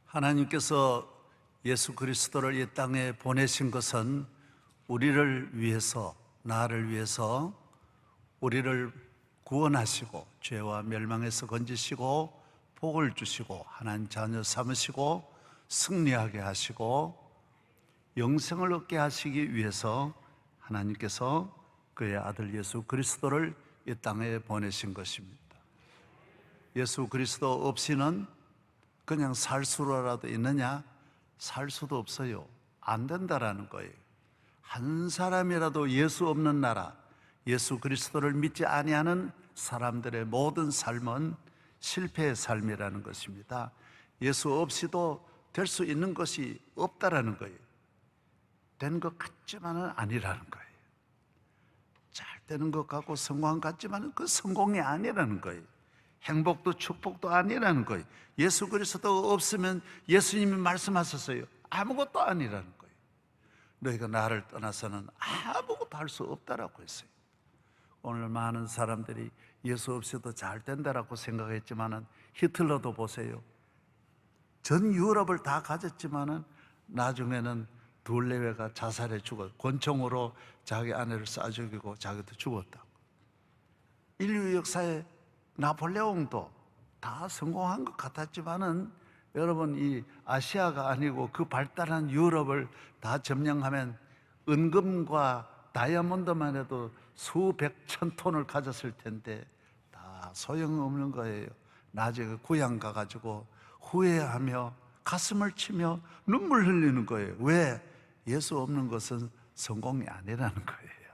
하나님께서 예수 그리스도를 이 땅에 보내신 것은 우리를 위해서, 나를 위해서 우리를 구원하시고 죄와 멸망에서 건지시고 복을 주시고 하나님 자녀 삼으시고 승리하게 하시고 영생을 얻게 하시기 위해서 하나님께서 그의 아들 예수 그리스도를 이 땅에 보내신 것입니다. 예수 그리스도 없이는 그냥 살 수라도 있느냐? 살 수도 없어요. 안 된다라는 거예요. 한 사람이라도 예수 없는 나라, 예수 그리스도를 믿지 아니하는 사람들의 모든 삶은 실패의 삶이라는 것입니다. 예수 없이도 될 수 있는 것이 없다라는 거예요. 된 것 같지만은 아니라는 거예요. 잘 되는 것 같고 성공 같지만은 그 성공이 아니라는 거예요. 행복도 축복도 아니라는 거예요. 예수 그리스도가 없으면 예수님이 말씀하셨어요. 아무것도 아니라는 거예요. 너희가 나를 떠나서는 아무것도 할 수 없다라고 했어요. 오늘 많은 사람들이 예수 없이도 잘 된다라고 생각했지만은 히틀러도 보세요. 전 유럽을 다 가졌지만은 나중에는 둘레회가 자살해 죽어 권총으로 자기 아내를 쏴 죽이고 자기도 죽었다고. 인류 역사에 나폴레옹도 다 성공한 것 같았지만은 여러분, 이 아시아가 아니고 그 발달한 유럽을 다 점령하면 은금과 다이아몬드만 해도 수백 천 톤을 가졌을 텐데 다 소용없는 거예요. 나중에 고향 가가지고 후회하며 가슴을 치며 눈물 흘리는 거예요. 왜? 예수 없는 것은 성공이 아니라는 거예요.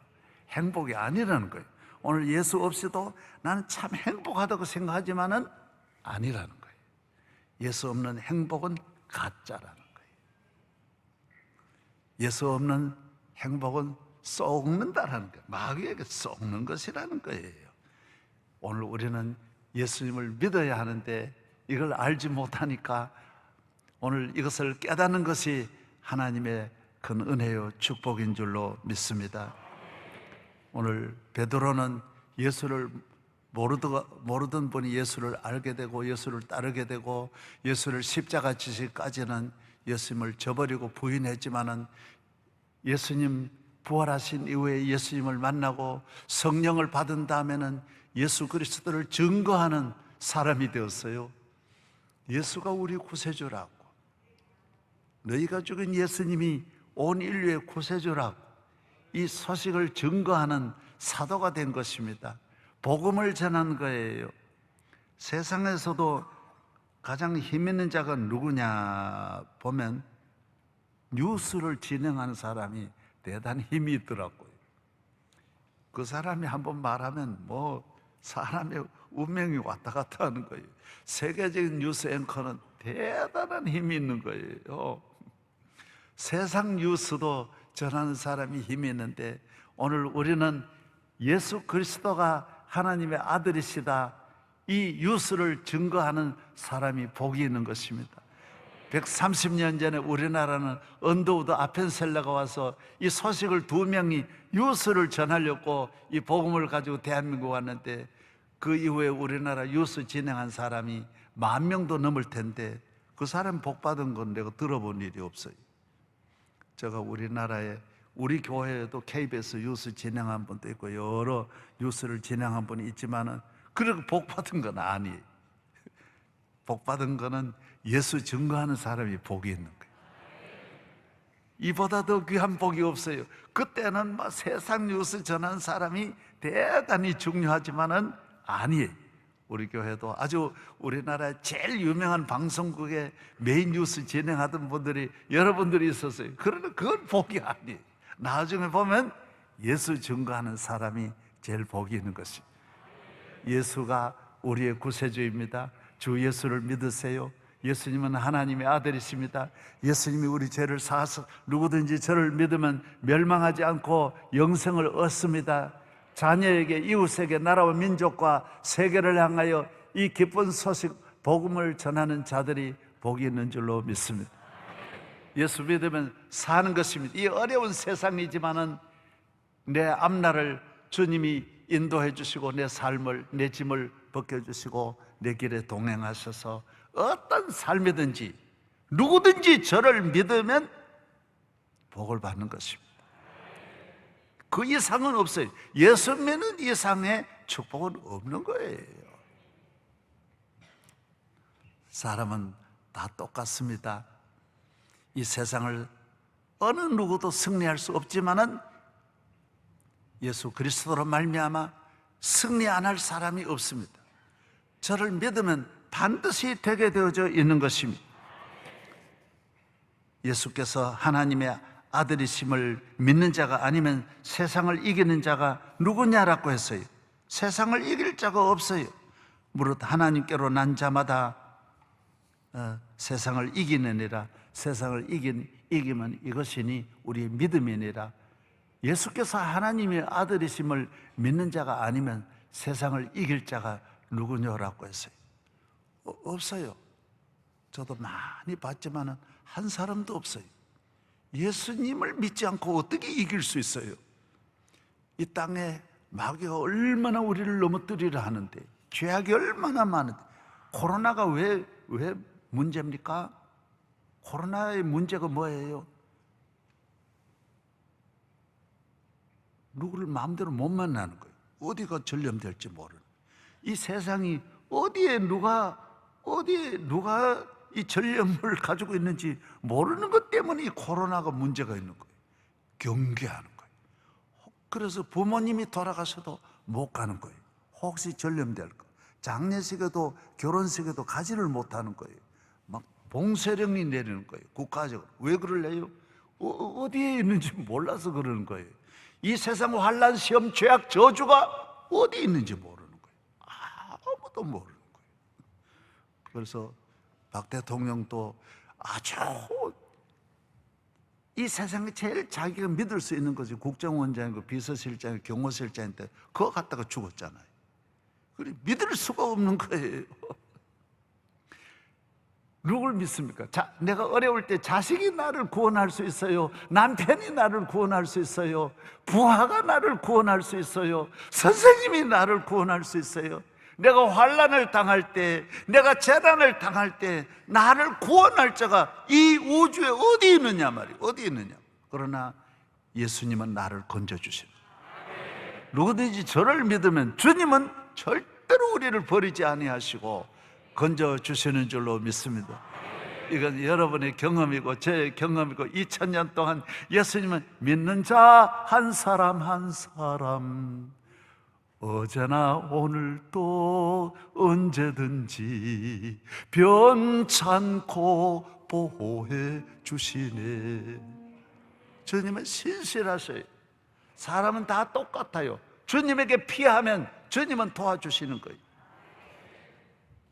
행복이 아니라는 거예요. 오늘 예수 없이도 나는 참 행복하다고 생각하지만은 아니라는 거예요. 예수 없는 행복은 가짜라는 거예요. 예수 없는 행복은 썩는다라는 거예요. 마귀에게 썩는 것이라는 거예요. 오늘 우리는 예수님을 믿어야 하는데 이걸 알지 못하니까 오늘 이것을 깨닫는 것이 하나님의 큰 은혜요 축복인 줄로 믿습니다. 오늘 베드로는 예수를 모르던 분이 예수를 알게 되고 예수를 따르게 되고 예수를 십자가 지시까지는 예수님을 저버리고 부인했지만은 예수님 부활하신 이후에 예수님을 만나고 성령을 받은 다음에는 예수 그리스도를 증거하는 사람이 되었어요. 예수가 우리 구세주라고, 너희가 죽은 예수님이 온 인류의 구세주라고 이 소식을 증거하는 사도가 된 것입니다. 복음을 전한 거예요. 세상에서도 가장 힘 있는 자가 누구냐 보면 뉴스를 진행하는 사람이 대단히 힘이 있더라고요. 그 사람이 한번 말하면 뭐 사람의 운명이 왔다 갔다 하는 거예요. 세계적인 뉴스 앵커는 대단한 힘이 있는 거예요. 세상 뉴스도 전하는 사람이 힘이 있는데 오늘 우리는 예수 그리스도가 하나님의 아들이시다, 이 뉴스를 증거하는 사람이 복이 있는 것입니다. 130년 전에 우리나라는 언더우드 아펜셀러가 와서 이 소식을 두 명이 뉴스를 전하려고 이 복음을 가지고 대한민국 왔는데 그 이후에 우리나라 뉴스 진행한 사람이 10,000명도 넘을 텐데 그 사람 복 받은 건 내가 들어본 일이 없어요. 제가 우리나라에 우리 교회에도 KBS 뉴스 진행한 분도 있고 여러 뉴스를 진행한 분이 있지만은 그렇게 복 받은 건 아니에요. 복 받은 거는 예수 증거하는 사람이 복이 있는 거예요. 이보다 더 귀한 복이 없어요. 그때는 막 세상 뉴스 전하는 사람이 대단히 중요하지만은 아니에요. 우리 교회도 아주 우리나라의 제일 유명한 방송국의 메인 뉴스 진행하던 분들이 여러분들이 있었어요. 그러나 그건 복이 아니에요. 나중에 보면 예수 증거하는 사람이 제일 복이 있는 것입니다. 예수가 우리의 구세주입니다. 주 예수를 믿으세요. 예수님은 하나님의 아들이십니다. 예수님이 우리 죄를 사하사 누구든지 저를 믿으면 멸망하지 않고 영생을 얻습니다. 자녀에게, 이웃에게, 나라와 민족과 세계를 향하여 이 기쁜 소식 복음을 전하는 자들이 복이 있는 줄로 믿습니다. 예수 믿으면 사는 것입니다. 이 어려운 세상이지만은 내 앞날을 주님이 인도해 주시고 내 삶을, 내 짐을 벗겨주시고 내 길에 동행하셔서 어떤 삶이든지 누구든지 저를 믿으면 복을 받는 것입니다. 그 이상은 없어요. 예수 믿는 이상의 축복은 없는 거예요. 사람은 다 똑같습니다. 이 세상을 어느 누구도 승리할 수 없지만은 예수 그리스도로 말미암아 승리 안 할 사람이 없습니다. 저를 믿으면 반드시 되게 되어져 있는 것입니다. 예수께서 하나님의 아들이심을 믿는 자가 아니면 세상을 이기는 자가 누구냐라고 했어요. 세상을 이길 자가 없어요. 무릇 하나님께로 난 자마다 세상을 이기느니라. 세상을 이기면 이것이니 우리의 믿음이니라. 예수께서 하나님의 아들이심을 믿는 자가 아니면 세상을 이길 자가 누구냐라고 했어요. 없어요. 저도 많이 봤지만 한 사람도 없어요. 예수님을 믿지 않고 어떻게 이길 수 있어요? 이 땅에 마귀가 얼마나 우리를 넘어뜨리려 하는데, 죄악이 얼마나 많은데, 코로나가 왜 문제입니까? 코로나의 문제가 뭐예요? 누구를 마음대로 못 만나는 거예요. 어디가 전염될지 모르는. 이 세상이 어디에 누가 이 전염을 가지고 있는지 모르는 것 때문에 이 코로나가 문제가 있는 거예요. 경계하는 거예요. 그래서 부모님이 돌아가셔도 못 가는 거예요. 혹시 전염될까. 장례식에도 결혼식에도 가지를 못하는 거예요. 막 봉쇄령이 내리는 거예요. 국가적으로. 왜 그럴래요? 어디에 있는지 몰라서 그러는 거예요. 이 세상 환난, 시험, 죄악, 저주가 어디 있는지 모르는 거예요. 아무도 모르는 거예요. 그래서 박 대통령도 아주 이 세상에 제일 자기가 믿을 수 있는 것이 국정원장이고 비서실장이고 경호실장인데 그거 갖다가 죽었잖아요. 그래 믿을 수가 없는 거예요. 누굴 믿습니까? 내가 어려울 때 자식이 나를 구원할 수 있어요. 남편이 나를 구원할 수 있어요. 부하가 나를 구원할 수 있어요. 선생님이 나를 구원할 수 있어요. 내가 환난을 당할 때, 내가 재난을 당할 때 나를 구원할 자가 이 우주에 어디 있느냐 말이에요. 어디 있느냐. 그러나 예수님은 나를 건져주시는 거예요. 누구든지 저를 믿으면 주님은 절대로 우리를 버리지 아니하시고 건져주시는 줄로 믿습니다. 이건 여러분의 경험이고 제 경험이고 2000년 동안 예수님은 믿는 자 한 사람 한 사람 어제나 오늘도 언제든지 변찮고 보호해 주시네. 주님은 신실하셔요. 사람은 다 똑같아요. 주님에게 피하면 주님은 도와주시는 거예요.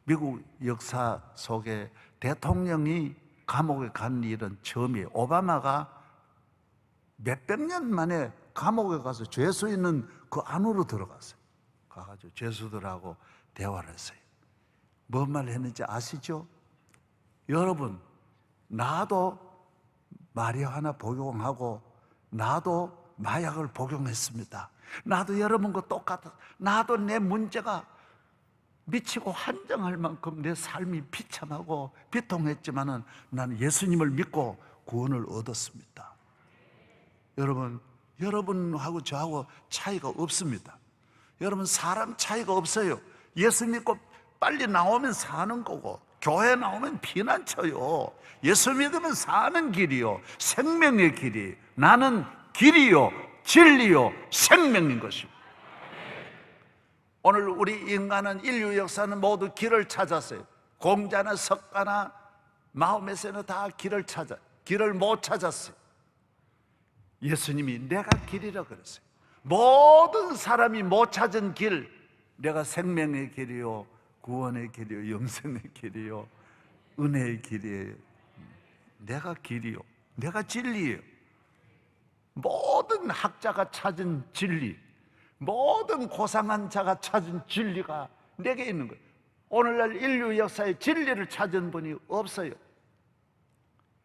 미국 역사 속에 대통령이 감옥에 간 일은 처음이에요. 오바마가 몇백 년 만에 감옥에 가서 죄수 있는 그 안으로 들어갔어요. 가가지고 죄수들하고 대화를 했어요. 뭔 말 했는지 아시죠? 여러분, 나도 마리화나 복용하고 나도 마약을 복용했습니다. 나도 여러분과 똑같아. 나도 내 문제가 미치고 한정할 만큼 내 삶이 비참하고 비통했지만은 나는 예수님을 믿고 구원을 얻었습니다. 여러분하고 저하고 차이가 없습니다. 여러분 사람 차이가 없어요. 예수 믿고 빨리 나오면 사는 거고 교회 나오면 피난처요. 예수 믿으면 사는 길이요, 생명의 길이. 나는 길이요, 진리요, 생명인 것입니다. 오늘 우리 인간은 인류 역사는 모두 길을 찾았어요. 공자나 석가나 마음에서는 다 길을 못 찾았어요. 예수님이 내가 길이라 그랬어요. 모든 사람이 못 찾은 길, 내가 생명의 길이요, 구원의 길이요, 영생의 길이요, 은혜의 길이에요. 내가 길이요, 내가 진리예요. 모든 학자가 찾은 진리, 모든 고상한 자가 찾은 진리가 내게 있는 거예요. 오늘날 인류 역사의 진리를 찾은 분이 없어요.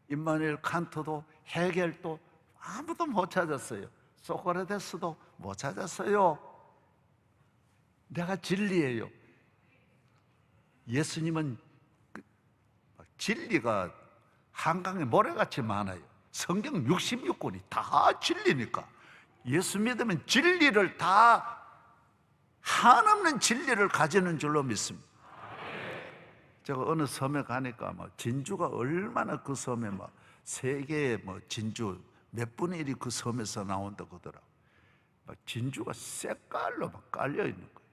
임마누엘 칸트도 헤겔도 아무도 못 찾았어요. 소크라테스도 못 찾았어요. 내가 진리예요. 예수님은 진리가 한강에 모래같이 많아요. 성경 66권이 다 진리니까 예수 믿으면 진리를 다, 한없는 진리를 가지는 줄로 믿습니다. 제가 어느 섬에 가니까 진주가 얼마나, 그 섬에 세계의 진주 몇 분의 1이 그 섬에서 나온다고 하더라고요. 진주가 색깔로 깔려 있는 거예요.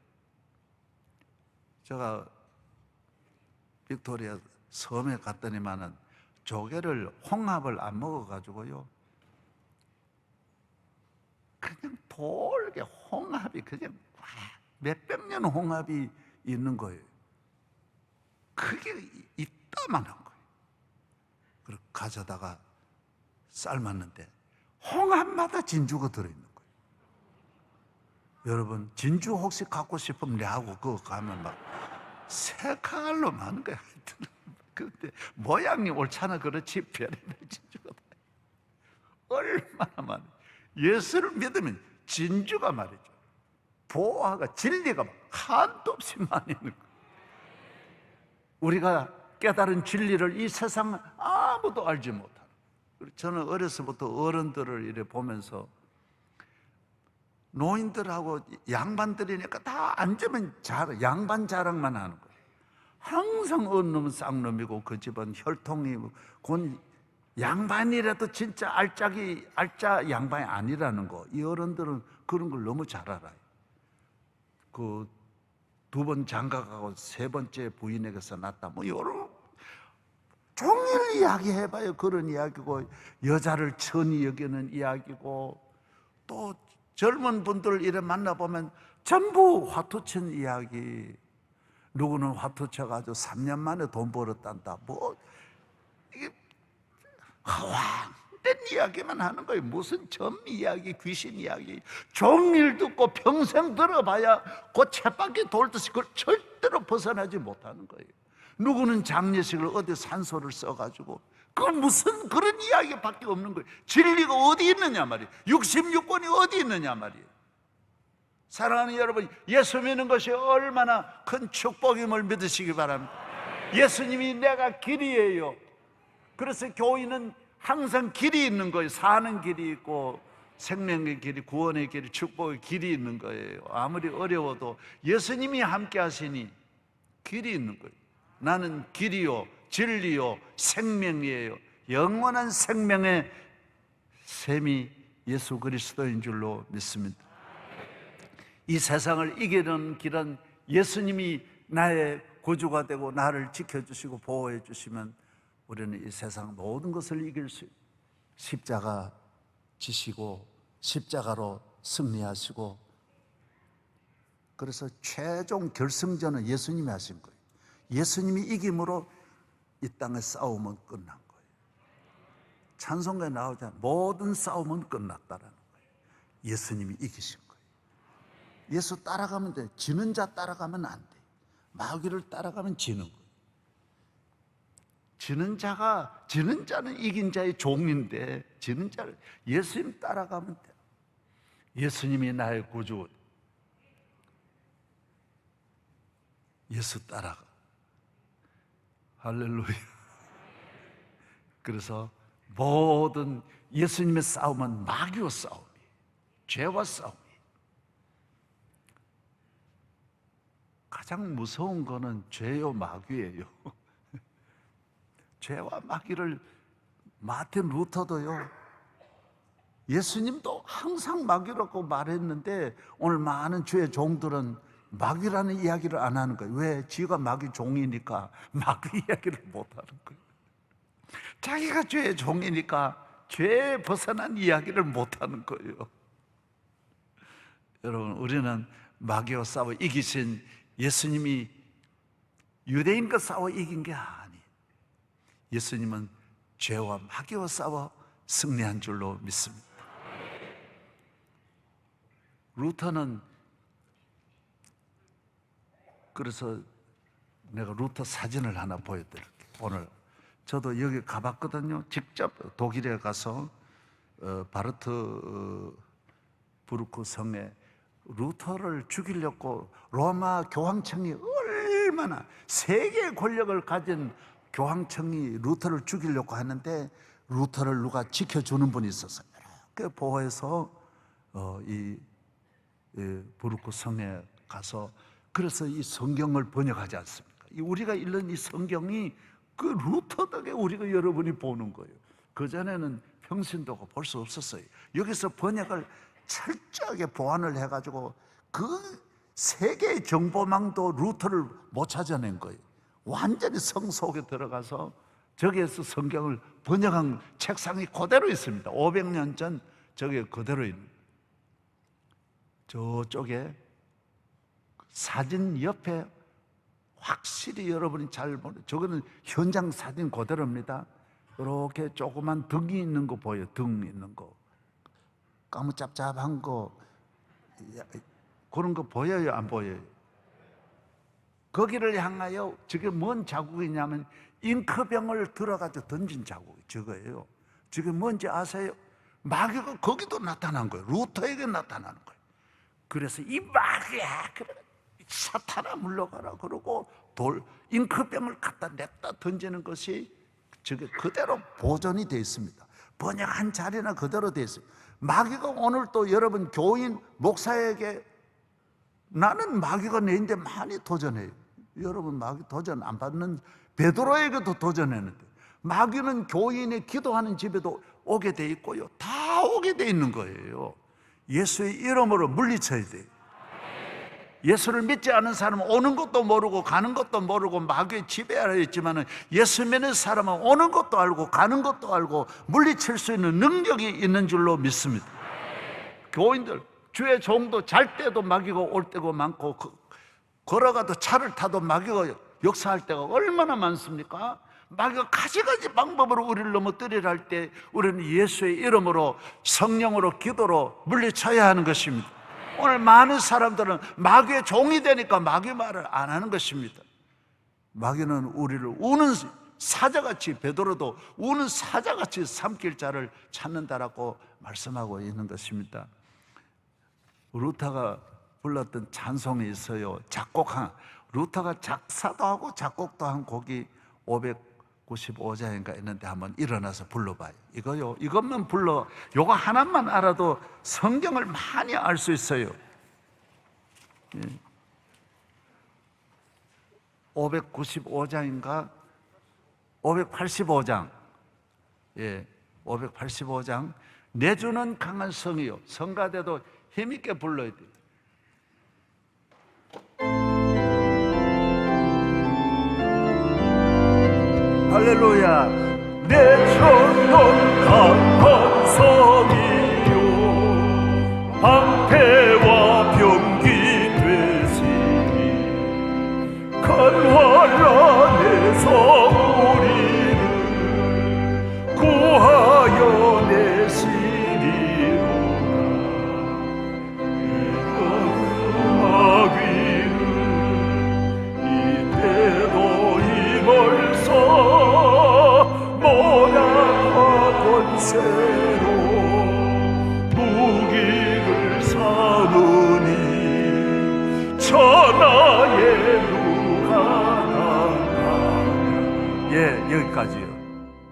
제가 빅토리아 섬에 갔더니만은 조개를, 홍합을 안 먹어가지고요, 그냥 볼게 홍합이 그냥 몇백 년 홍합이 있는 거예요. 그게 이따만한 거예요. 그리고 가져다가 삶았는데 홍합마다 진주가 들어있는 거예요. 여러분, 진주 혹시 갖고 싶으면 내하고 그거 가면 색깔로 많은 거야. 근데 모양이 옳잖아. 그렇지, 별의별 진주가 다 얼마나 많아. 예수를 믿으면 진주가 말이죠, 보화가, 진리가 한도 없이 많이 있는 거예요. 우리가 깨달은 진리를 이 세상 아무도 알지 못하는. 저는 어려서부터 어른들을 이래 보면서 노인들하고 양반들이니까 다 앉으면 양반 자랑만 하는 거예요. 항상 어느 놈은 쌍놈이고 그 집은 혈통이 곧 양반이라도 진짜 알짜 양반이 아니라는 거, 이 어른들은 그런 걸 너무 잘 알아요. 그 2번 장가가고 3번째 부인에게서 낳았다, 이런 종일 이야기해봐요. 그런 이야기고, 여자를 천히 여기는 이야기고, 또 젊은 분들 이래 만나보면 전부 화투친 이야기. 누구는 화투 쳐가지고 3년 만에 돈 벌었단다, 이게 허황된 이야기만 하는 거예요. 무슨 점 이야기, 귀신 이야기, 종일 듣고 평생 들어봐야 그 쳇바퀴 돌듯이 그걸 절대로 벗어나지 못하는 거예요. 누구는 장례식을 어디 산소를 써가지고, 그건 무슨 그런 이야기밖에 없는 거예요. 진리가 어디 있느냐 말이에요. 66권이 어디 있느냐 말이에요. 사랑하는 여러분, 예수 믿는 것이 얼마나 큰 축복임을 믿으시기 바랍니다. 예수님이 내가 길이에요. 그래서 교회는 항상 길이 있는 거예요. 사는 길이 있고 생명의 길이, 구원의 길이, 축복의 길이 있는 거예요. 아무리 어려워도 예수님이 함께 하시니 길이 있는 거예요. 나는 길이요 진리요 생명이에요. 영원한 생명의 셈이 예수 그리스도인 줄로 믿습니다. 이 세상을 이기는 길은 예수님이 나의 구주가 되고 나를 지켜주시고 보호해 주시면 우리는 이 세상 모든 것을 이길 수 있어요. 십자가 지시고 십자가로 승리하시고, 그래서 최종 결승전은 예수님이 하신 거예요. 예수님이 이김으로 이 땅의 싸움은 끝난 거예요. 찬송가에 나오잖아요. 모든 싸움은 끝났다라는 거예요. 예수님이 이기신 거예요. 예수 따라가면 돼. 지는 자 따라가면 안 돼. 마귀를 따라가면 지는 거예요. 지는 자는 이긴 자의 종인데, 지는 자를 예수님 따라가면 돼. 예수님이 나의 구주. 예수 따라가. 할렐루야. 그래서 모든 예수님의 싸움은 마귀와 싸움이에요. 죄와 싸움이에요. 가장 무서운 거는 죄요 마귀예요. 죄와 마귀를, 마틴 루터도요, 예수님도 항상 마귀라고 말했는데 오늘 많은 주의 종들은 마귀라는 이야기를 안 하는 거예요. 왜? 지가 마귀 종이니까 마귀 이야기를 못 하는 거예요. 자기가 죄의 종이니까 죄에 벗어난 이야기를 못 하는 거예요. 여러분, 우리는 마귀와 싸워 이기신 예수님이 유대인과 싸워 이긴 게 아니에요. 예수님은 죄와 마귀와 싸워 승리한 줄로 믿습니다. 루터는, 그래서 내가 루터 사진을 하나 보여드릴게요. 오늘 저도 여기 가봤거든요. 직접 독일에 가서 바르트 부르크 성에 루터를 죽이려고 로마 교황청이 얼마나, 세계의 권력을 가진 교황청이 루터를 죽이려고 하는데 루터를 누가 지켜주는 분이 있었어요. 이렇게 보호해서 이 부르크 성에 가서, 그래서 이 성경을 번역하지 않습니까? 우리가 읽는 이 성경이 그 루터 덕에 우리가 여러분이 보는 거예요. 그전에는 평신도가 볼 수 없었어요. 여기서 번역을 철저하게 보완을 해가지고 그 세계의 정보망도 루터를 못 찾아낸 거예요. 완전히 성 속에 들어가서 저기에서 성경을 번역한 책상이 그대로 있습니다. 500년 전 저게 그대로 있는, 저쪽에 사진 옆에 확실히 여러분이 잘 보는, 저거는 현장 사진 그대로입니다. 이렇게 조그만 등이 있는 거 보여요. 등 있는 거, 까무잡잡한 거, 그런 거 보여요, 안 보여요? 거기를 향하여 저게 뭔 자국이냐면 잉크병을 들어가지고 던진 자국이 저거예요. 저게 뭔지 아세요? 마귀가 거기도 나타난 거예요. 루터에게 나타나는 거예요. 그래서 이 마귀야, 그래, 사탄아 물러가라 그러고 잉크병을 갖다 냈다 던지는 것이 저게 그대로 보존이 되어 있습니다. 번역한 자리나 그대로 되어 있습니다. 마귀가 오늘 또 여러분 교인 목사에게, 나는 마귀가 내인데 많이 도전해요. 여러분 마귀 도전 안 받는, 베드로에게도 도전했는데 마귀는 교인의 기도하는 집에도 오게 돼 있고요, 다 오게 돼 있는 거예요. 예수의 이름으로 물리쳐야 돼요. 예수를 믿지 않은 사람은 오는 것도 모르고 가는 것도 모르고 마귀의 지배하여 있지만, 예수 믿는 사람은 오는 것도 알고 가는 것도 알고 물리칠 수 있는 능력이 있는 줄로 믿습니다. 교인들, 주의 종도 잘 때도 마귀가 올 때가 많고, 걸어가도 차를 타도 마귀가 역사할 때가 얼마나 많습니까? 마귀가 가지가지 방법으로 우리를 넘어뜨리려 할 때 우리는 예수의 이름으로, 성령으로, 기도로 물리쳐야 하는 것입니다. 오늘 많은 사람들은 마귀의 종이 되니까 마귀 말을 안 하는 것입니다. 마귀는 우리를 우는 사자같이, 베드로도 우는 사자같이 삼킬 자를 찾는다라고 말씀하고 있는 것입니다. 루터가 불렀던 찬송이 있어요. 루터가 작사도 하고 작곡도 한 곡이 595장인가 있는데 한번 일어나서 불러봐요. 이것만 불러, 요거 하나만 알아도 성경을 많이 알 수 있어요. 595장인가 585장, 585장. 내 주는 강한 성이요, 성가대도 힘있게 불러야 돼요. 할렐루야. 내 주는 강한 성이요, 방패와 병기 되시니 간활한 안에서 우리를 구하여 내시리로다. 마귀는 이때도 힘을 써 모략과 권세로 무기를 삼으니 천하의 누가 당하냐. 여기까지요.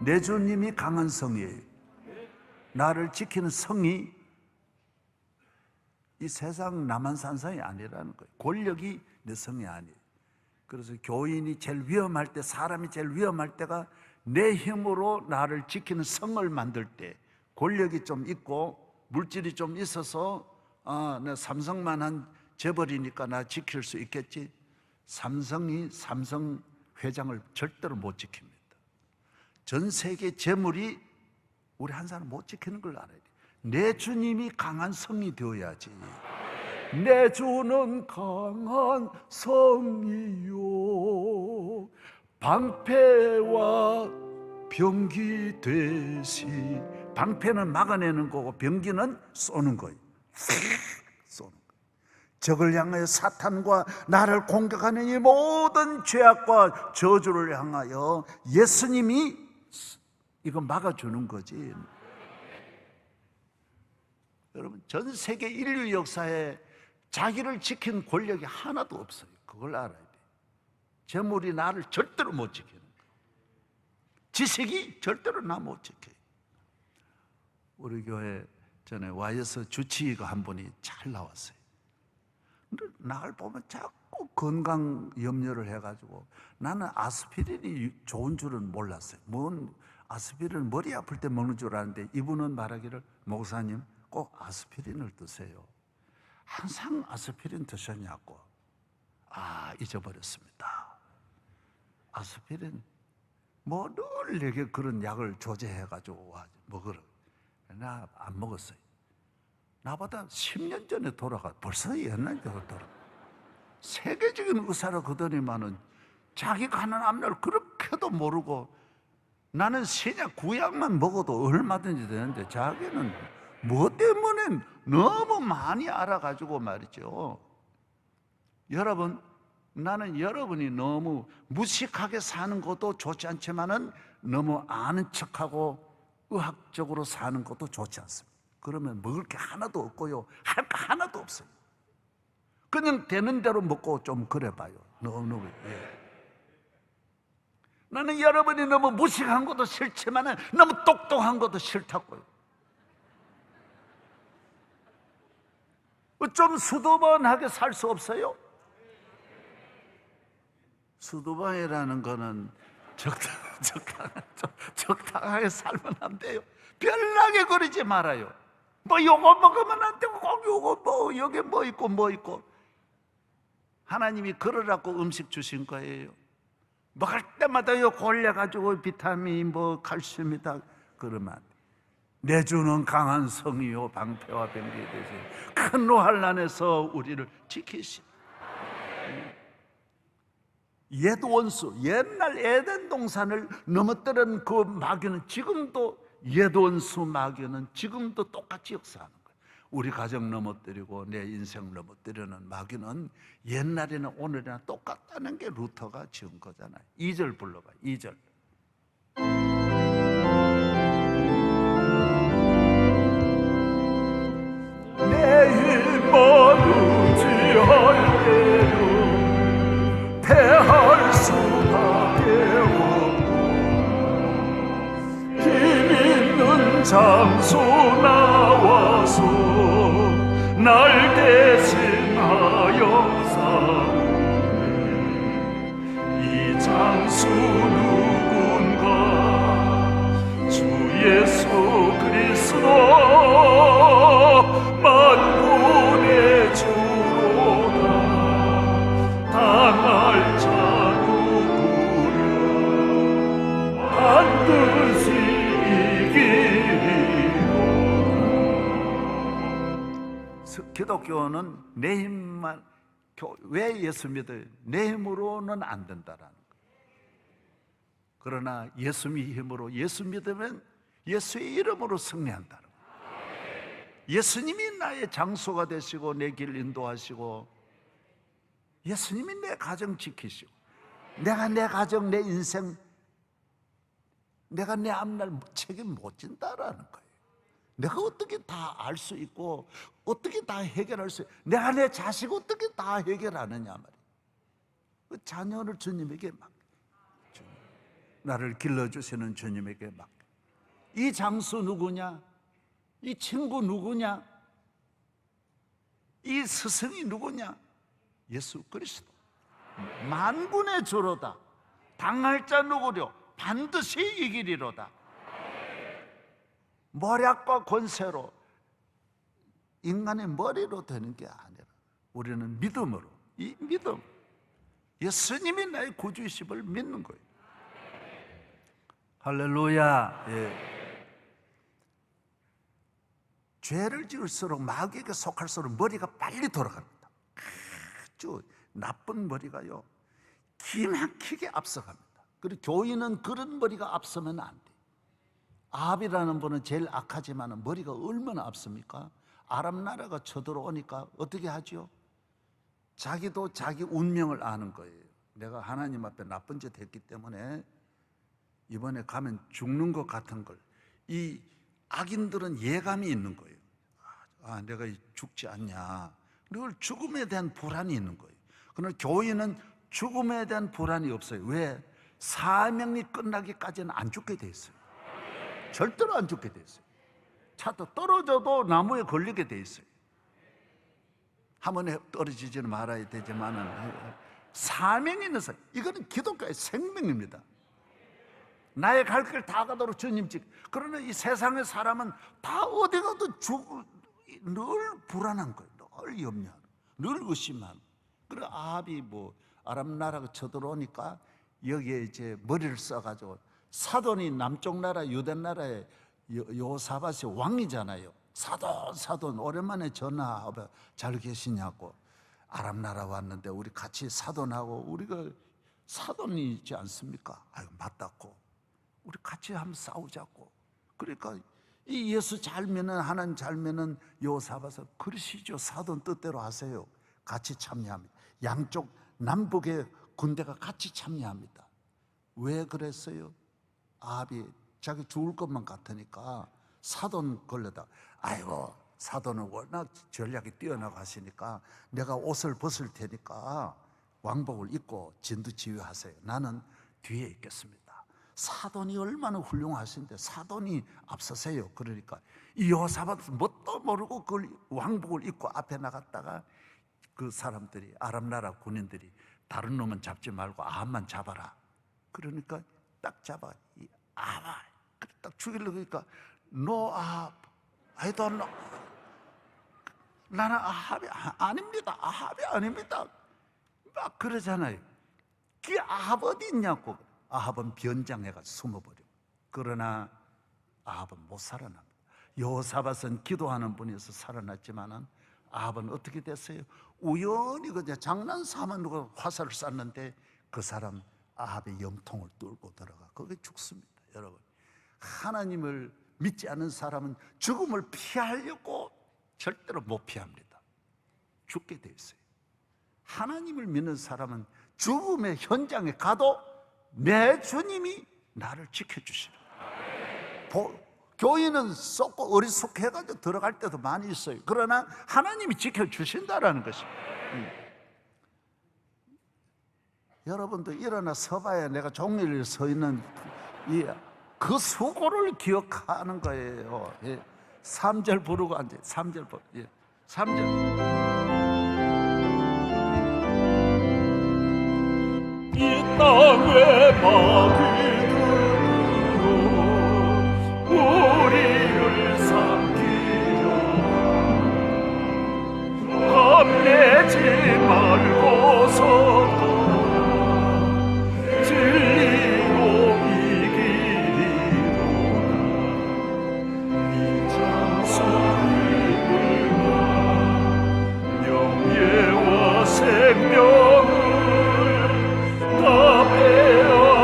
내 주님이 강한 성이에요. 나를 지키는 성이 이 세상 남한산성이 아니라는 거예요. 권력이 내 성이 아니에요. 그래서 교인이 제일 위험할 때, 사람이 제일 위험할 때가 내 힘으로 나를 지키는 성을 만들 때, 권력이 좀 있고 물질이 좀 있어서 나 삼성만 재벌이니까 나 지킬 수 있겠지. 삼성 회장을 절대로 못 지킵니다. 전 세계 재물이 우리 한 사람 못 지키는 걸 알아야 돼. 내 주님이 강한 성이 되어야지. 내 주는 강한 성이요, 방패와 병기 되시. 방패는 막아내는 거고 병기는 쏘는 거예요. 쏘는 거예요. 적을 향하여, 사탄과 나를 공격하는 이 모든 죄악과 저주를 향하여 예수님이 이거 막아주는 거지. 여러분, 전 세계 인류 역사에 자기를 지킨 권력이 하나도 없어요. 그걸 알아야 돼요. 재물이 나를 절대로 못 지키는 거예요. 지식이 절대로 나 못 지켜요. 우리 교회 전에 와이에서 주치의가 한 분이 잘 나왔어요. 근데 나를 보면 자꾸 건강 염려를 해가지고 나는 아스피린이 좋은 줄은 몰랐어요. 뭔 아스피린 머리 아플 때 먹는 줄 아는데 이분은 말하기를 목사님 꼭 아스피린을 드세요. 항상 아스피린 드셨냐고. 잊어버렸습니다. 아스피린 늘 내게 그런 약을 조제해가지고 먹으라. 나 안 먹었어요. 나보다 10년 전에 벌써 옛날에 돌아가. 세계적인 의사라 그더니만은 자기 가는 앞날 그렇게도 모르고 나는 신약 구약만 먹어도 얼마든지 되는데 자기는 뭐 때문에 너무 많이 알아가지고 말이죠. 여러분, 나는 여러분이 너무 무식하게 사는 것도 좋지 않지만은 너무 아는 척하고 의학적으로 사는 것도 좋지 않습니다. 그러면 먹을 게 하나도 없고요, 할 거 하나도 없어요. 그냥 되는 대로 먹고 좀 그래봐요. 너무 나는 여러분이 너무 무식한 것도 싫지만은 너무 똑똑한 것도 싫다고요. 좀 수도번하게 살 수 없어요? 수도번이라는 거는 적당하게 살면 안 돼요. 별나게 거리지 말아요. 뭐 요거 먹으면 안 되고 꼭 요거 뭐 여기 뭐 있고 하나님이 그러라고 음식 주신 거예요. 먹을 때마다 요 골려가지고 비타민 뭐 칼슘이다 그러면 안 돼. 내주는 강한 성이요 방패와 병기에 되세요. 큰 노환란에서 우리를 지키시. 옛 원수, 옛날 에덴 동산을 넘어뜨린 그 마귀는 지금도, 옛 원수 마귀는 지금도 똑같이 역사하는 거예요. 우리 가정 넘어뜨리고 내 인생 넘어뜨리는 마귀는 옛날이나 오늘이나 똑같다는 게 루터가 지은 거잖아요. 2절 불러봐요. 2절. 내 힘만 의지할 때는 패할 수밖에 없고 힘 있는 장소 나와서 날 대신하여 싸우네. 이 장수 누군가 주 예수 그리스도 만군의 주로다. 당할 자 누구랴 반드시 이기리로다. 기독교는 내 힘만, 왜 예수 믿어요? 내 힘으로는 안 된다라는 거예요. 그러나 예수의 힘으로, 예수 믿으면 예수의 이름으로 승리한다는 거예요. 예수님이 나의 장소가 되시고 내 길 인도하시고 예수님이 내 가정 지키시고 내가 내 가정, 내 인생, 내가 내 앞날 책임 못 진다라는 거예요. 내가 어떻게 다 알 수 있고 어떻게 다 해결할 수 있고 내가 내 자식 어떻게 다 해결하느냐 말이에요. 그 자녀를 주님에게 맡겨, 나를 길러주시는 주님에게 맡겨. 이 장수 누구냐? 이 친구 누구냐? 이 스승이 누구냐? 예수 그리스도. 만군의 주로다. 당할 자 누구려? 반드시 이기리로다. 모략과 권세로, 인간의 머리로 되는 게 아니라 우리는 믿음으로, 이 믿음, 예수님이 나의 구주이심을 믿는 거예요. 할렐루야. 죄를 지을수록, 마귀에게 속할수록 머리가 빨리 돌아갑니다. 아주 나쁜 머리가요 기막히게 앞서갑니다. 그리고 교인은 그런 머리가 앞서면 안 돼. 아합이라는 분은 제일 악하지만 머리가 얼마나 앞섭니까? 아람 나라가 쳐들어오니까 어떻게 하죠? 자기도 자기 운명을 아는 거예요. 내가 하나님 앞에 나쁜 짓 했기 때문에 이번에 가면 죽는 것 같은 걸, 이 악인들은 예감이 있는 거예요. 내가 죽지 않냐. 늘 죽음에 대한 불안이 있는 거예요. 그러나 교인은 죽음에 대한 불안이 없어요. 왜? 사명이 끝나기까지는 안 죽게 돼 있어요. 절대로 안 죽게 돼 있어요. 차도 떨어져도 나무에 걸리게 돼 있어요. 한 번에 떨어지지는 말아야 되지만은 사명이 있는 사람, 이거는 기독교의 생명입니다. 나의 갈 길 다 가도록 주님 직. 그러나 이 세상의 사람은 다 어디 가도 늘 불안한 거예요. 늘 염려하는, 늘 의심하는. 그래 아합이 뭐 아람 나라가 쳐들어오니까 여기에 이제 머리를 써가지고, 사돈이 남쪽 나라 유대 나라의 여호사밧이 왕이잖아요. 사돈 오랜만에 전화하고 잘 계시냐고. 아람 나라 왔는데 우리 같이 사돈하고, 우리가 사돈이 있지 않습니까? 아유 맞다고, 우리 같이 한번 싸우자고. 그러니까 이 예수 잘 믿는, 하나님 잘 믿는 여호사밧은 그러시죠, 사돈 뜻대로 하세요. 같이 참여합니다. 양쪽 남북의 군대가 같이 참여합니다. 왜 그랬어요? 아합이 자기 죽을 것만 같으니까 사돈 걸려다, 아이고 사돈은 워낙 전략이 뛰어나고 하시니까 내가 옷을 벗을 테니까 왕복을 입고 진두지휘하세요. 나는 뒤에 있겠습니다. 사돈이 얼마나 훌륭하신데 사돈이 앞서세요. 그러니까 이 여호사밧은 뭣도 모르고 그걸 왕복을 입고 앞에 나갔다가 그 사람들이, 아람 나라 군인들이 다른 놈은 잡지 말고 아합만 잡아라. 그러니까 딱 잡아, 이 아합 딱 죽이려고 하니까 No 아합, I don't know. 나는 아합이 아닙니다. 아합이 아닙니다. 막 그러잖아요. 그 아합 어디 있냐고. 아합은 변장해가 숨어버려. 그러나 아합은 못 살아납니다. 여호사밧은 기도하는 분이어서 살아났지만은 아합은 어떻게 됐어요? 우연히 그냥 장난삼아 누가 화살을 쐈는데 그 사람 아합의 염통을 뚫고 들어가 거기 죽습니다. 여러분, 하나님을 믿지 않는 사람은 죽음을 피하려고 절대로 못 피합니다. 죽게 돼 있어요. 하나님을 믿는 사람은 죽음의 현장에 가도 내 주님이 나를 지켜주시라. 교인은 썩고 어리숙해가지고 들어갈 때도 많이 있어요. 그러나 하나님이 지켜주신다라는 것입니다. 여러분도 일어나 서봐야 내가 종일 서 있는 그 수고를 기억하는 거예요. 3절 부르고 앉아요. 3절 부르고. 3절. 이 땅에 막이 들고 우리를 삼키려 겁내지 말고서도 진리로 이기리로다. 이 장수를 명예와 생명을 다 빼앗긴데도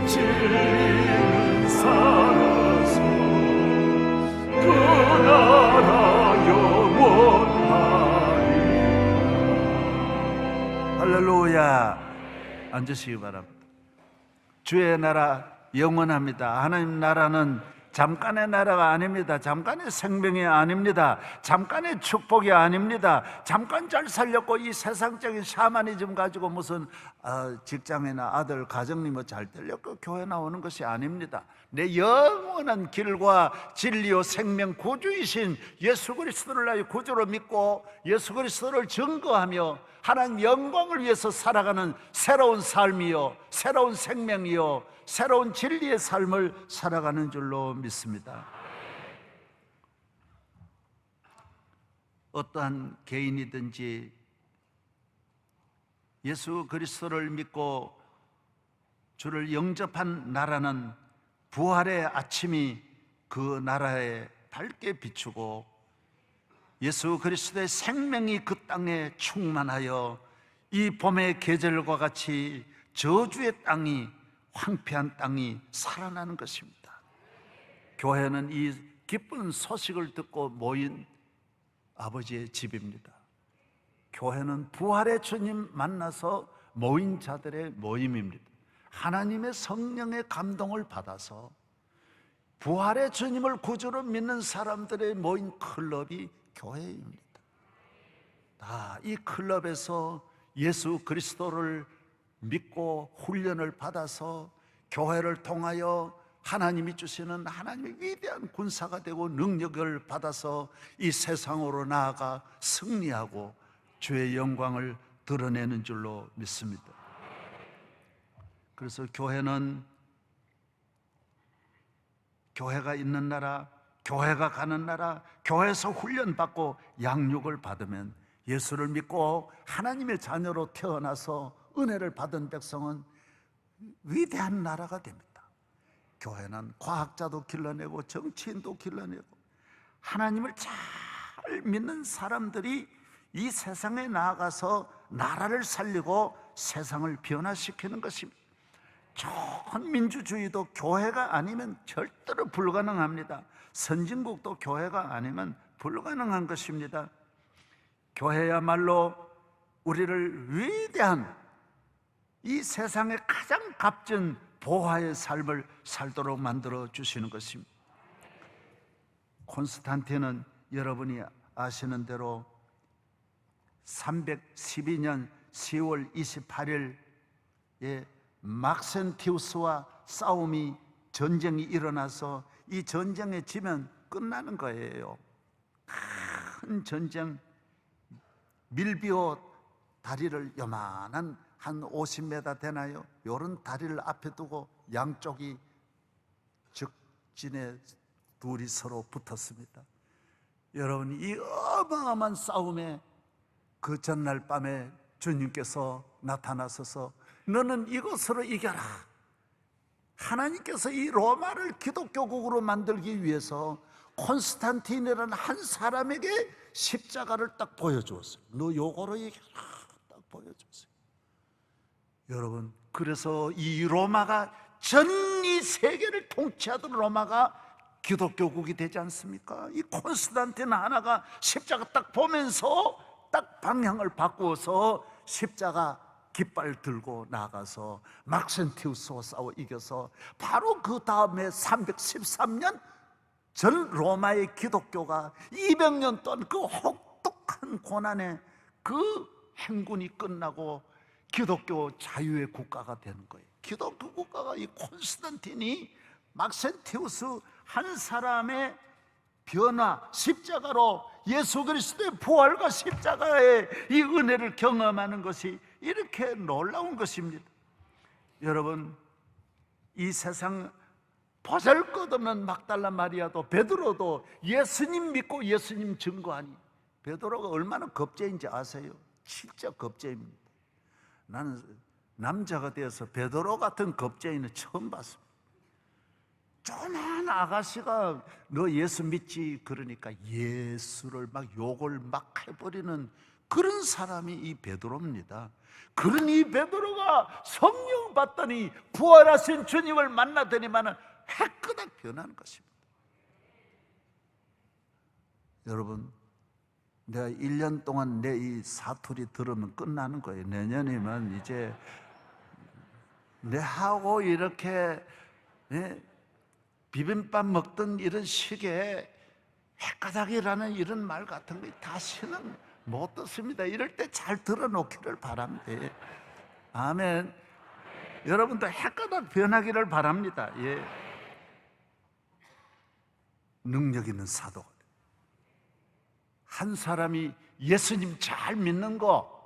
진리는 살아서 그 나라 영원하리라. 할렐루야. 앉으시기 바랍니다. 주의 나라 영원합니다. 하나님 나라는 잠깐의 나라가 아닙니다. 잠깐의 생명이 아닙니다. 잠깐의 축복이 아닙니다. 잠깐 잘 살렸고 이 세상적인 샤머니즘 가지고 무슨 직장이나 아들, 가정이 뭐 잘 되려고 교회 나오는 것이 아닙니다. 내 영원한 길과 진리요 생명 구주이신 예수 그리스도를 나의 구주로 믿고 예수 그리스도를 증거하며 하나님 영광을 위해서 살아가는 새로운 삶이요, 새로운 생명이요, 새로운 진리의 삶을 살아가는 줄로 믿습니다. 어떠한 개인이든지 예수 그리스도를 믿고 주를 영접한 나라는 부활의 아침이 그 나라에 밝게 비추고 예수 그리스도의 생명이 그 땅에 충만하여 이 봄의 계절과 같이 저주의 땅이, 황폐한 땅이 살아나는 것입니다. 교회는 이 기쁜 소식을 듣고 모인 아버지의 집입니다. 교회는 부활의 주님 만나서 모인 자들의 모임입니다. 하나님의 성령의 감동을 받아서 부활의 주님을 구주로 믿는 사람들의 모인 클럽이 교회입니다. 이 클럽에서 예수 그리스도를 믿고 훈련을 받아서 교회를 통하여 하나님이 주시는 하나님의 위대한 군사가 되고 능력을 받아서 이 세상으로 나아가 승리하고 주의 영광을 드러내는 줄로 믿습니다. 그래서 교회는 교회가 있는 나라, 교회가 가는 나라, 교회에서 훈련받고 양육을 받으면 예수를 믿고 하나님의 자녀로 태어나서 은혜를 받은 백성은 위대한 나라가 됩니다. 교회는 과학자도 길러내고 정치인도 길러내고 하나님을 잘 믿는 사람들이 이 세상에 나아가서 나라를 살리고 세상을 변화시키는 것입니다. 좋은 민주주의도 교회가 아니면 절대로 불가능합니다. 선진국도 교회가 아니면 불가능한 것입니다. 교회야말로 우리를 위대한 이 세상의 가장 값진 보화의 삶을 살도록 만들어 주시는 것입니다. 콘스탄틴은 여러분이 아시는 대로 312년 10월 28일에 막센티우스와 싸움이 전쟁이 일어나서 이 전쟁에 지면 끝나는 거예요. 큰 전쟁, 밀비오 다리를 요만한 한 50m 되나요? 요런 다리를 앞에 두고 양쪽이 적진에 둘이 서로 붙었습니다. 여러분, 이 어마어마한 싸움에 그 전날 밤에 주님께서 나타나셔서 너는 이것으로 이겨라. 하나님께서 이 로마를 기독교국으로 만들기 위해서 콘스탄틴이라는 한 사람에게 십자가를 딱 보여주었어요. 너 요거로 이겨라. 딱 보여줬어요. 여러분, 그래서 이 로마가 전 이 세계를 통치하던 로마가 기독교국이 되지 않습니까? 이 콘스탄틴 하나가 십자가 딱 보면서 딱 방향을 바꾸어서 십자가 깃발 들고 나가서 막센티우스와 싸워 이겨서 바로 그 다음에 313년 전 로마의 기독교가 200년 동안 그 혹독한 고난의 그 행군이 끝나고 기독교 자유의 국가가 되는 거예요. 기독교 국가가 이 콘스탄틴이 막센티우스 한 사람의 변화, 십자가로 예수 그리스도의 부활과 십자가의 이 은혜를 경험하는 것이 이렇게 놀라운 것입니다. 여러분, 이 세상 보잘것없는 막달라 마리아도 베드로도 예수님 믿고 예수님 증거하니 베드로가 얼마나 겁쟁인지 아세요? 진짜 겁쟁입니다. 나는 남자가 되어서 베드로 같은 겁쟁이는 처음 봤습니다. 조그만 아가씨가 너 예수 믿지 그러니까 예수를 막 욕을 막 해버리는 그런 사람이 이 베드로입니다. 그런 이 베드로가 성령 받더니 부활하신 주님을 만나더니만은 해끄덕 변하는 것입니다. 여러분, 내가 1년 동안 내 이 사투리 들으면 끝나는 거예요. 내년이면 이제 내하고 이렇게 비빔밥 먹던 이런 식의 헷가닥이라는 이런 말 같은 거 다시는 못 듣습니다. 이럴 때 잘 들어놓기를 바랍니다. 아멘. 여러분도 헷가닥 변하기를 바랍니다. 예. 능력 있는 사도가 한 사람이 예수님 잘 믿는 거,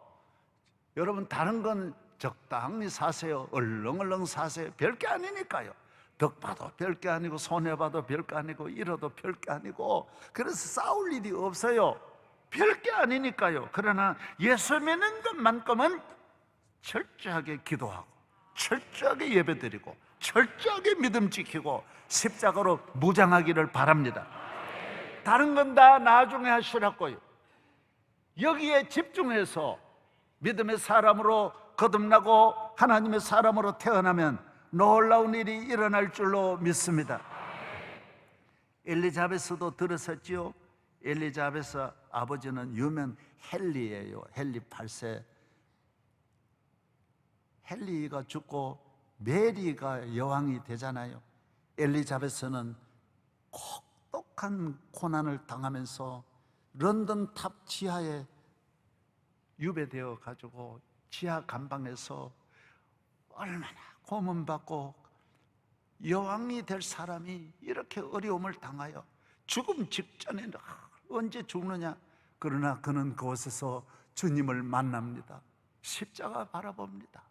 여러분 다른 건 적당히 사세요. 얼렁얼렁 사세요. 별게 아니니까요. 덕 봐도 별게 아니고 손해 봐도 별게 아니고 잃어도 별게 아니고 그래서 싸울 일이 없어요. 별게 아니니까요. 그러나 예수 믿는 것만큼은 철저하게 기도하고 철저하게 예배드리고 철저하게 믿음 지키고 십자가로 무장하기를 바랍니다. 다른 건 다 나중에 하시라고요. 여기에 집중해서 믿음의 사람으로 거듭나고 하나님의 사람으로 태어나면 놀라운 일이 일어날 줄로 믿습니다. 엘리자베스도 들으셨지요? 엘리자베스 아버지는 유명 헨리예요. 헨리 8세. 헨리가 죽고 메리가 여왕이 되잖아요. 엘리자베스는 혹독한 고난을 당하면서 런던 탑 지하에 유배되어 가지고 지하 감방에서 얼마나 고문받고 여왕이 될 사람이 이렇게 어려움을 당하여 죽음 직전에 언제 죽느냐. 그러나 그는 그곳에서 주님을 만납니다. 십자가 바라봅니다.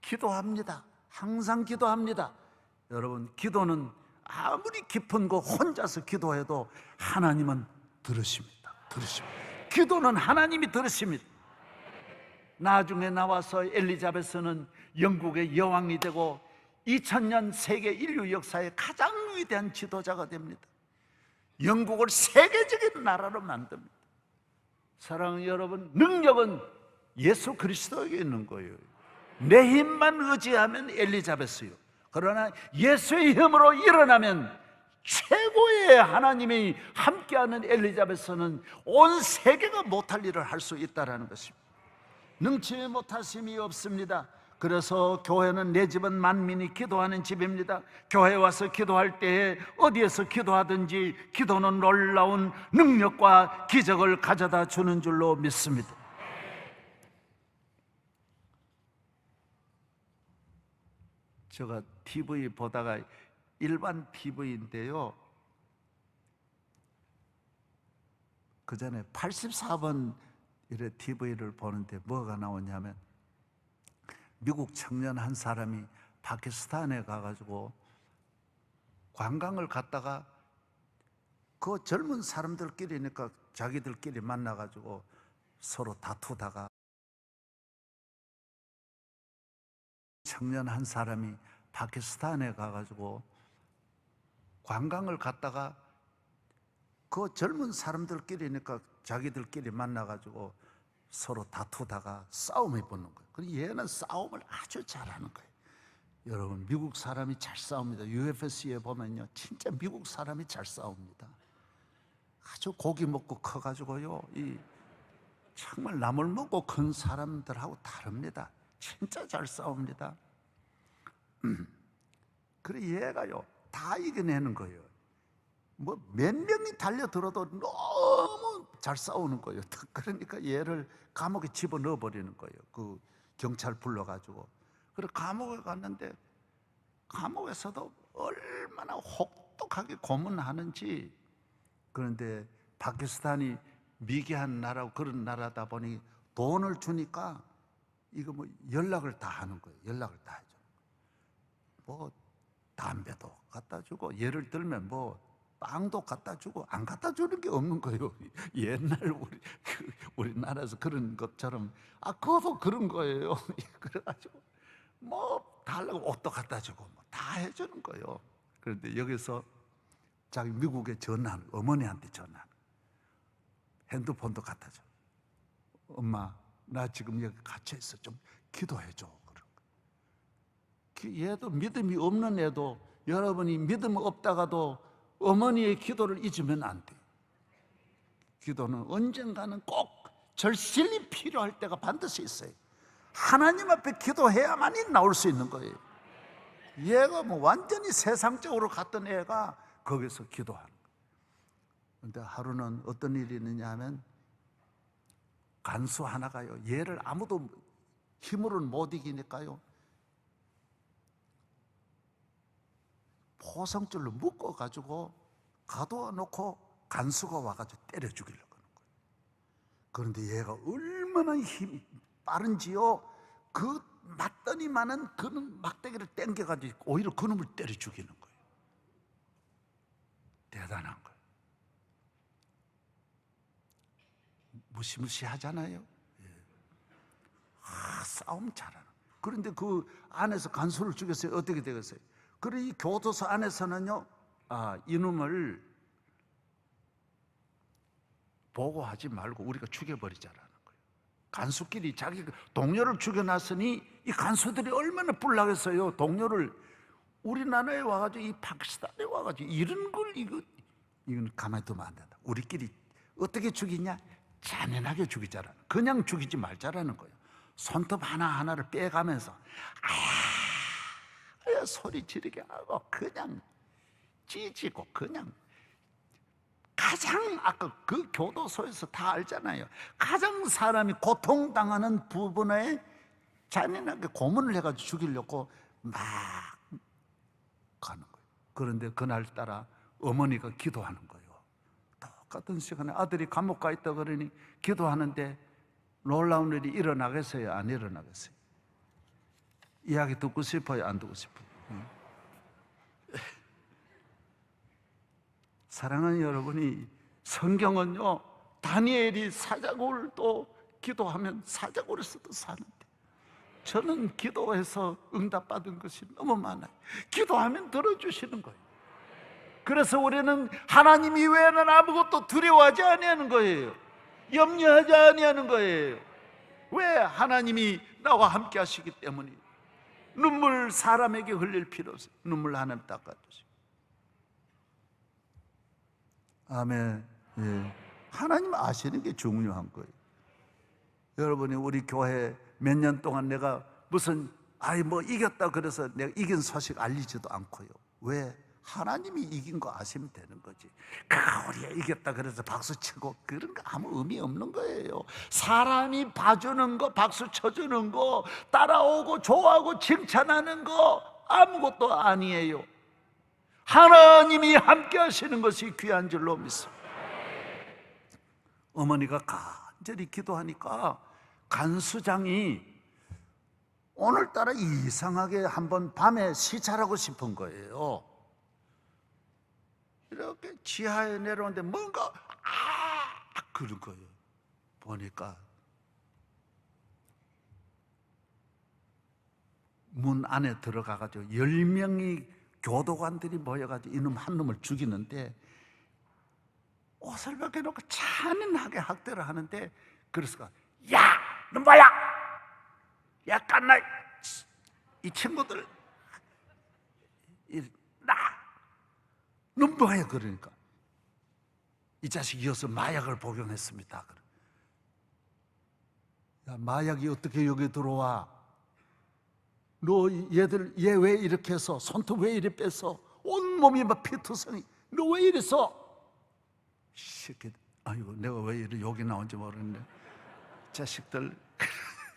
기도합니다. 항상 기도합니다. 여러분, 기도는 아무리 깊은 곳 혼자서 기도해도 하나님은 들으십니다. 기도는 하나님이 들으십니다. 나중에 나와서 엘리자베스는 영국의 여왕이 되고 2000년 세계 인류 역사의 가장 위대한 지도자가 됩니다. 영국을 세계적인 나라로 만듭니다. 사랑하는 여러분, 능력은 예수 그리스도에게 있는 거예요. 내 힘만 의지하면 엘리자베스요. 그러나 예수의 힘으로 일어나면 최고의 하나님이 함께하는 엘리자베스는 온 세계가 못할 일을 할 수 있다는 것입니다. 능치 못하심이 없습니다. 그래서 교회는 내 집은 만민이 기도하는 집입니다. 교회 와서 기도할 때에 어디에서 기도하든지 기도는 놀라운 능력과 기적을 가져다 주는 줄로 믿습니다. 제가 TV 보다가 일반 TV인데요, 그 전에 84번 이래 TV를 보는데 뭐가 나오냐면 미국 청년 한 사람이 파키스탄에 가가지고 관광을 갔다가 그 젊은 사람들끼리니까 자기들끼리 만나가지고 서로 다투다가 청년 한 사람이 파키스탄에 가가지고 관광을 갔다가 그 젊은 사람들끼리니까 자기들끼리 만나가지고 서로 다투다가 싸움이 붙는 거예요. 그리고 얘는 싸움을 아주 잘하는 거예요. 여러분, 미국 사람이 잘 싸웁니다. UFC에 보면요, 진짜 미국 사람이 잘 싸웁니다. 아주 고기 먹고 커가지고요, 정말 나물 먹고 큰 사람들하고 다릅니다. 진짜 잘 싸웁니다. 그래 얘가요 다 이겨내는 거예요. 뭐 몇 명이 달려들어도 너무 잘 싸우는 거예요. 그러니까 얘를 감옥에 집어넣어 버리는 거예요. 그 경찰 불러가지고. 그래 감옥에 갔는데 감옥에서도 얼마나 혹독하게 고문하는지. 그런데 파키스탄이 미개한 나라고 그런 나라다 보니 돈을 주니까 이거 뭐 연락을 다 하는 거예요. 연락을 다 해줘. 뭐 담배도 갖다 주고, 예를 들면 뭐 빵도 갖다 주고, 안 갖다 주는 게 없는 거예요. 옛날 우리나라에서 그런 것처럼 그것도 그런 거예요. 그래가지고 뭐 달라고 옷도 갖다 주고 뭐 다 해주는 거예요. 그런데 여기서 자기 미국에 전화하는, 어머니한테 전화하는, 핸드폰도 갖다 줘. 엄마, 나 지금 여기 갇혀 있어. 좀 기도해 줘. 얘도 믿음이 없는 애도, 여러분이 믿음 없다가도 어머니의 기도를 잊으면 안 돼. 기도는 언젠가는 꼭 절실히 필요할 때가 반드시 있어요. 하나님 앞에 기도해야만이 나올 수 있는 거예요. 얘가 뭐 완전히 세상적으로 갔던 애가 거기서 기도하는 거예요. 그런데 하루는 어떤 일이 있느냐 하면 간수 하나가요, 얘를 아무도 힘으로는 못 이기니까요, 포성줄로 묶어가지고 가둬 놓고 간수가 와가지고 때려 죽이려고 하는 거예요. 그런데 얘가 얼마나 힘이 빠른지요, 그 맞더니 많은 그는 막대기를 당겨가지고 오히려 그놈을 때려 죽이는 거예요. 대단한 거예요. 무시무시하잖아요. 싸움 잘하는. 그런데 그 안에서 간수를 죽였어요. 어떻게 되겠어요? 그리고 이 교도소 안에서는요, 이놈을 보고하지 말고 우리가 죽여버리자라는 거예요. 간수끼리 자기 동료를 죽여놨으니 이 간수들이 얼마나 뿔나겠어요. 동료를 우리나라에 와가지고, 이 파키스탄에 와가지고 이런 걸 이건 가만히 두면 안 된다. 우리끼리 어떻게 죽이냐? 잔인하게 죽이자라는, 그냥 죽이지 말자라는 거예요. 손톱 하나하나를 빼가면서 소리 지르게 하고 그냥 찢고, 그냥 가장, 아까 그 교도소에서 다 알잖아요, 가장 사람이 고통당하는 부분에 잔인하게 고문을 해가지고 죽이려고 막 가는 거예요. 그런데 그날따라 어머니가 기도하는 거예요. 똑같은 시간에 아들이 감옥 가 있다 그러니 기도하는데 놀라운 일이 일어나겠어요? 안 일어나겠어요? 이야기 듣고 싶어요? 안 듣고 싶어요? 사랑하는 여러분이, 성경은요, 다니엘이 사자굴 또 기도하면 사자굴에서도 사는데, 저는 기도해서 응답받은 것이 너무 많아요. 기도하면 들어주시는 거예요. 그래서 우리는 하나님 이외에는 아무것도 두려워하지 아니하는 거예요. 염려하지 아니하는 거예요. 왜? 하나님이 나와 함께 하시기 때문이에요. 눈물 사람에게 흘릴 필요 없어요. 눈물 하나님 닦아주시고. 아멘. 예. 하나님 아시는 게 중요한 거예요. 여러분이 우리 교회 몇 년 동안 내가 무슨 이겼다 그래서 내가 이긴 소식 알리지도 않고요. 왜? 하나님이 이긴 거 아시면 되는 거지. 우리가 이겼다 그래서 박수 치고 그런 거 아무 의미 없는 거예요. 사람이 봐주는 거, 박수 쳐주는 거, 따라오고 좋아하고 칭찬하는 거 아무것도 아니에요. 하나님이 함께 하시는 것이 귀한 줄로 믿습니다. 어머니가 간절히 기도하니까 간수장이 오늘따라 이상하게 한번 밤에 시찰하고 싶은 거예요. 이렇게 지하에 내려오는데 뭔가 그런 거예요. 보니까 문 안에 들어가가지고 10명이 교도관들이 모여가지고 이놈 한 놈을 죽이는데 옷을 벗겨놓고 잔인하게 학대를 하는데, 그래서 야, 너 뭐야? 야, 깐나 이 친구들 너 뭐야? 그러니까 이 자식 이어서 마약을 복용했습니다. 야, 마약이 어떻게 여기 들어와? 너 얘 왜 이렇게 해서 손톱 왜 이래 뺐어? 온몸이 막 피투성이. 너 왜 이랬어? 새끼, 아이고 내가 왜 이래 욕이 나온지 모르겠네. 자식들.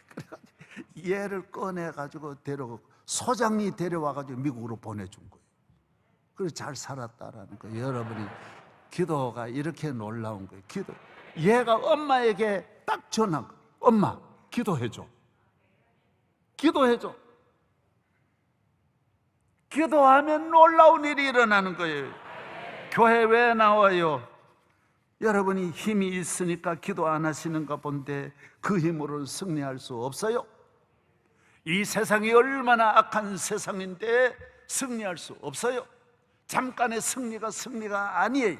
그래가지고 얘를 꺼내가지고 소장이 데려와가지고 미국으로 보내준 거예요. 그래서 잘 살았다라는 거예요. 여러분이 기도가 이렇게 놀라운 거예요. 기도. 얘가 엄마에게 딱 전한 거예요. 엄마, 기도해줘. 기도해줘. 기도하면 놀라운 일이 일어나는 거예요. 교회 왜 나와요? 여러분이 힘이 있으니까 기도 안 하시는가 본데 그 힘으로는 승리할 수 없어요. 이 세상이 얼마나 악한 세상인데 승리할 수 없어요. 잠깐의 승리가 아니에요.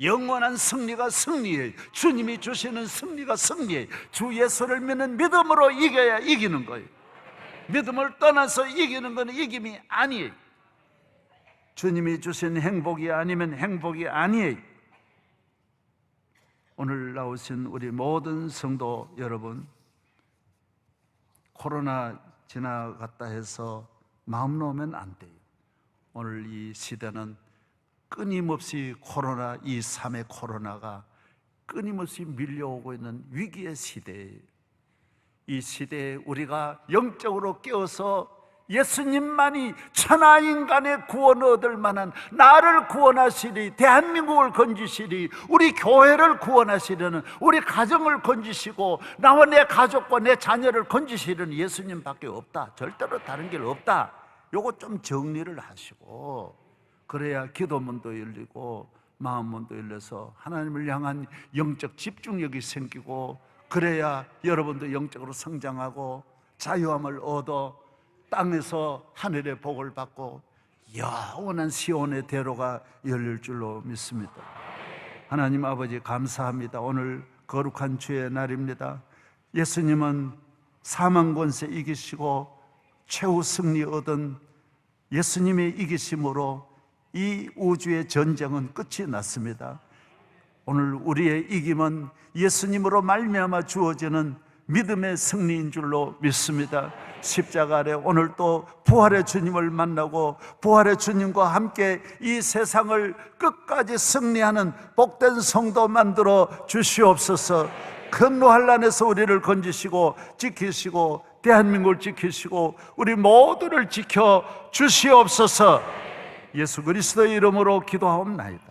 영원한 승리가 승리예요. 주님이 주시는 승리가 승리예요. 주 예수를 믿는 믿음으로 이겨야 이기는 거예요. 믿음을 떠나서 이기는 건 이김이 아니에요. 주님이 주신 행복이 아니면 행복이 아니에요. 오늘 나오신 우리 모든 성도 여러분, 코로나 지나갔다 해서 마음 놓으면 안 돼요. 오늘 이 시대는 끊임없이 코로나, 이 3의 코로나가 끊임없이 밀려오고 있는 위기의 시대예요. 이 시대에 우리가 영적으로 깨어서 예수님만이 천하인간의 구원을 얻을 만한, 나를 구원하시리, 대한민국을 건지시리, 우리 교회를 구원하시려는, 우리 가정을 건지시고 나와 내 가족과 내 자녀를 건지시려는 예수님밖에 없다. 절대로 다른 길 없다. 요거 좀 정리를 하시고, 그래야 기도문도 열리고 마음문도 열려서 하나님을 향한 영적 집중력이 생기고, 그래야 여러분도 영적으로 성장하고 자유함을 얻어 땅에서 하늘의 복을 받고 영원한 시온의 대로가 열릴 줄로 믿습니다. 하나님 아버지 감사합니다. 오늘 거룩한 주의 날입니다. 예수님은 사망 권세 이기시고 최후 승리 얻은 예수님의 이기심으로 이 우주의 전쟁은 끝이 났습니다. 오늘 우리의 이김은 예수님으로 말미암아 주어지는 믿음의 승리인 줄로 믿습니다. 십자가 아래 오늘 또 부활의 주님을 만나고 부활의 주님과 함께 이 세상을 끝까지 승리하는 복된 성도 만들어 주시옵소서. 큰 노환란에서 우리를 건지시고 지키시고 대한민국을 지키시고 우리 모두를 지켜 주시옵소서. 예수 그리스도의 이름으로 기도하옵나이다.